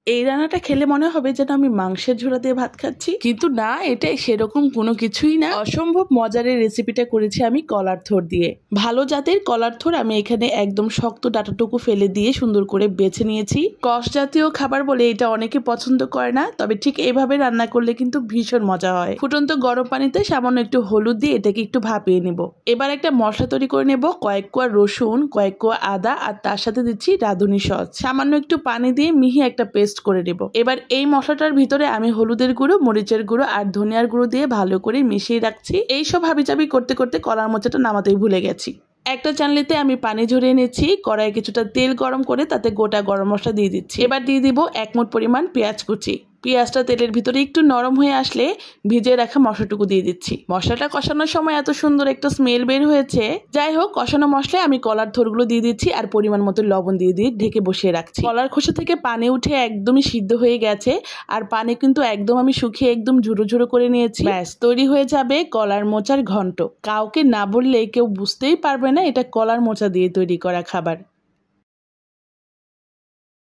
এই রান্নাটা খেলে মনে হবে যেন আমি মাংসের ঝোড়া দিয়ে ভাত খাচ্ছি, কিন্তু না, এটা সেরকম কোনো কিছুই না। অসম্ভব মজার এই রেসিপিটা করেছি আমি কলার থোর দিয়ে। ভালো জাতের কলার থোর আমি এখানে একদম শক্ত ডাঁটাটুকু ফেলে দিয়ে সুন্দর করে বেছে নিয়েছি। কষ জাতীয় খাবার বলে এটা অনেকে পছন্দ করে না, তবে ঠিক এইভাবে রান্না করলে কিন্তু ভীষণ মজা হয়। ফুটন্ত গরম পানিতে সামান্য একটু হলুদ দিয়ে এটাকে একটু ভাপিয়ে নেব। এবার একটা মশলা তৈরি করে নেব। কয়েক কোয়া রসুন, কয়েক কোয়া আদা, আর তার সাথে দিচ্ছি রাঁধুনি সস। সামান্য একটু পানি দিয়ে মিহি একটা পেস্ট করে নেব। এবার এই মশলাটার ভিতরে আমি হলুদের গুঁড়ো, মরিচের গুঁড়ো আর ধনিয়ার গুঁড়ো দিয়ে ভালো করে মিশিয়ে রাখছি। এইসব হাবিজাবি করতে করতে কলার মোচাটা নামাতেই ভুলে গেছি। একটা চানলিতে আমি পানি ঝরিয়ে নিচ্ছি। কড়াইয়ে কিছুটা তেল গরম করে তাতে গোটা গরম মশলা দিয়ে দিচ্ছি। এবার দিয়ে দিব 1 মুঠ পরিমাণ পেঁয়াজ কুচি। পেঁয়াজটা তেলের ভিতরে একটু নরম হয়ে আসলে ভিজিয়ে রাখা মশলাটুকু দিয়ে দিচ্ছি। মশলাটা কষানোর সময় এত সুন্দর একটা স্মেল বের হয়েছে। যাই হোক, কষানো মশলায় আমি কলার থোরগুলো দিয়ে দিচ্ছি আর পরিমাণ মতো লবণ দিয়ে ঢেকে বসিয়ে রাখছি। কলার খোসা থেকে পানি উঠে একদমই সিদ্ধ হয়ে গেছে, আর পানি কিন্তু একদম আমি শুকিয়ে একদম ঝুড়ো ঝুড়ো করে নিয়েছি। ব্যাস, তৈরি হয়ে যাবে কলার মোচার ঘন্ট। কাউকে না বললে কেউ বুঝতেই পারবে না এটা কলার মোচা দিয়ে তৈরি করা খাবার।